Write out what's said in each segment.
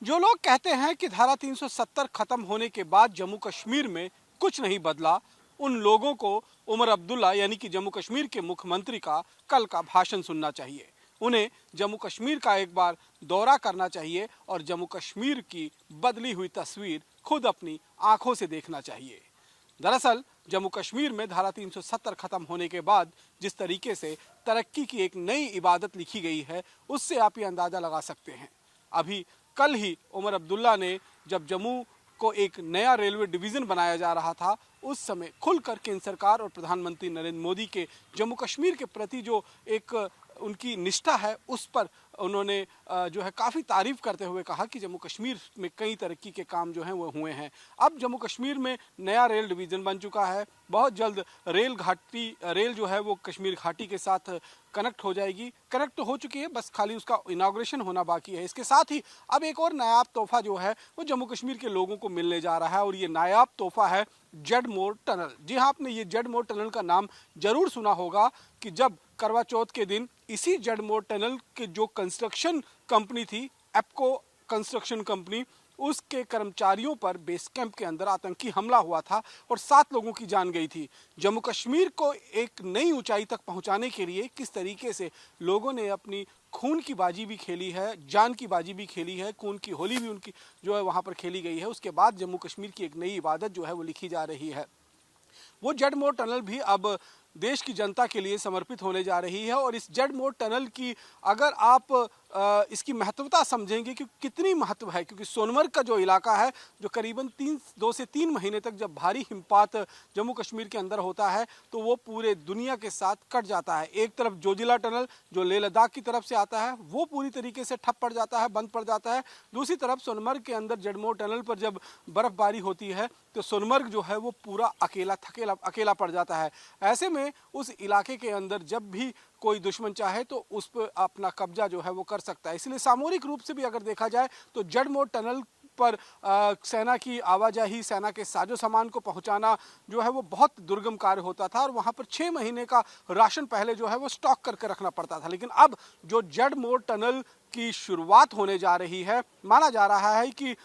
जो लोग कहते हैं कि धारा 370 खत्म होने के बाद जम्मू कश्मीर में कुछ नहीं बदला, उन लोगों को उमर अब्दुल्ला यानी कि जम्मू कश्मीर के मुख्यमंत्री का कल का भाषण सुनना चाहिए। उन्हें जम्मू कश्मीर का एक बार दौरा करना चाहिए और जम्मू कश्मीर की बदली हुई तस्वीर खुद अपनी आंखों से देखना चाहिए। दरअसल जम्मू कश्मीर में धारा 370 खत्म होने के बाद जिस तरीके से तरक्की की एक नई इबादत लिखी गई है, उससे आप ये अंदाजा लगा सकते हैं। अभी कल ही उमर अब्दुल्ला ने जब जम्मू को एक नया रेलवे डिवीज़न बनाया जा रहा था, उस समय खुलकर केंद्र सरकार और प्रधानमंत्री नरेंद्र मोदी के जम्मू कश्मीर के प्रति जो एक उनकी निष्ठा है, उस पर उन्होंने जो है काफ़ी तारीफ करते हुए कहा कि जम्मू कश्मीर में कई तरक्की के काम जो हैं वो हुए हैं। अब जम्मू कश्मीर में नया रेल डिवीज़न बन चुका है। बहुत जल्द रेल जो है वो कश्मीर घाटी के साथ कनेक्ट हो जाएगी। कनेक्ट तो हो चुकी है, बस खाली उसका इनाग्रेशन होना बाकी है। इसके साथ ही अब एक और नायाब तोहफा जो है वो जम्मू कश्मीर के लोगों को मिलने जा रहा है और ये नायाब तोहफा है जडमोर टनल। जी हाँ, आपने ये जडमोर टनल का नाम जरूर सुना होगा कि जब करवा चौथ के दिन इसी जडमोर टनल के जो कंस्ट्रक्शन कंपनी थी, एप्को कंस्ट्रक्शन कंपनी, उसके कर्मचारियों पर बेस कैंप के अंदर आतंकी हमला हुआ था और 7 लोगों की जान गई थी। जम्मू कश्मीर को एक नई ऊंचाई तक पहुंचाने के लिए किस तरीके से लोगों ने अपनी खून की बाजी भी खेली है, जान की बाजी भी खेली है, खून की होली भी उनकी जो है वहां पर खेली गई है। उसके बाद जम्मू कश्मीर की एक नई इबादत जो है वो लिखी जा रही है। वो जडमोर टनल भी अब देश की जनता के लिए समर्पित होने जा रही है और इस जडमोर टनल की अगर आप इसकी महत्वता समझेंगे कि कितनी महत्व है, क्योंकि सोनमर्ग का जो इलाका है, जो करीबन 2 से 3 महीने तक जब भारी हिमपात जम्मू कश्मीर के अंदर होता है तो वो पूरे दुनिया के साथ कट जाता है। एक तरफ जोजिला टनल जो लेह लद्दाख की तरफ से आता है वो पूरी तरीके से ठप पड़ जाता है, बंद पड़ जाता है। दूसरी तरफ सोनमर्ग के अंदर जडमोर टनल पर जब बर्फबारी होती है तो सोनमर्ग जो है वो पूरा अकेला पड़ जाता है। ऐसे में उस इलाके के अंदर जब भी कोई दुश्मन चाहे तो उस पर अपना कब्जा जो है वो कर सकता है। इसलिए सामरिक रूप से भी अगर देखा जाए तो जडमोर टनल पर सेना की आवाजाही, सेना के साजो सामान को पहुंचाना जो है वो बहुत दुर्गम कार्य होता था और वहां पर 6 महीने का राशन पहले जो है वो स्टॉक करके रखना पड़ता था। लेकिन अब जो जडमोर टनल की शुरुआत होने जा रही है, माना जा रहा है कि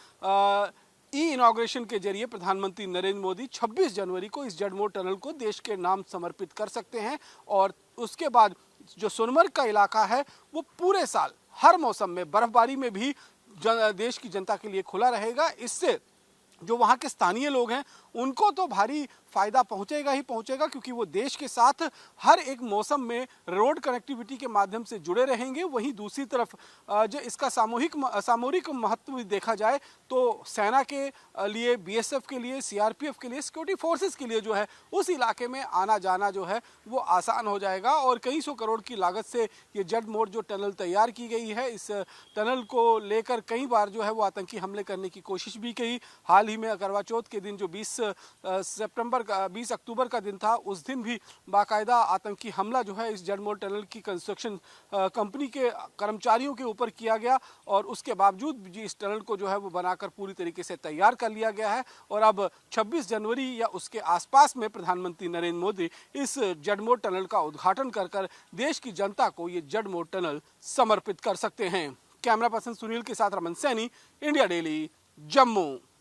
इनॉग्रेशन के जरिए प्रधानमंत्री नरेंद्र मोदी 26 जनवरी को इस जडमोर टनल को देश के नाम समर्पित कर सकते हैं और उसके बाद जो सोनमर्ग का इलाका है वो पूरे साल हर मौसम में बर्फबारी में भी देश की जनता के लिए खुला रहेगा। इससे जो वहाँ के स्थानीय लोग हैं उनको तो भारी फायदा पहुंचेगा ही पहुंचेगा, क्योंकि वो देश के साथ हर एक मौसम में रोड कनेक्टिविटी के माध्यम से जुड़े रहेंगे। वहीं दूसरी तरफ जो इसका सामरिक महत्व देखा जाए तो सेना के लिए, बीएसएफ के लिए, सीआरपीएफ के लिए, सिक्योरिटी फोर्सेस के लिए जो है उस इलाके में आना जाना जो है वो आसान हो जाएगा। और कई सौ करोड़ की लागत से ये जडमोर जो टनल तैयार की गई है, इस टनल को लेकर कई बार जो है वो आतंकी हमले करने की कोशिश भी की। हाल ही में करवा चौथ के दिन जो 20 अक्टूबर का दिन था, उस दिन भी बाकायदा आतंकी हमला जो है इस जडमोर टनल की कंस्ट्रक्शन कंपनी के कर्मचारियों के ऊपर किया गया और उसके बावजूद भी इस टनल को जो है वो बनाकर पूरी तरीके से तैयार कर लिया गया है। और अब 26 जनवरी या उसके आसपास में प्रधानमंत्री नरेंद्र मोदी इस जडमोर टनल का उद्घाटन कर देश की जनता को ये जडमोर टनल समर्पित कर सकते हैं। कैमरा पर्सन सुनील के साथ रमन सैनी, इंडिया डेली, जम्मू।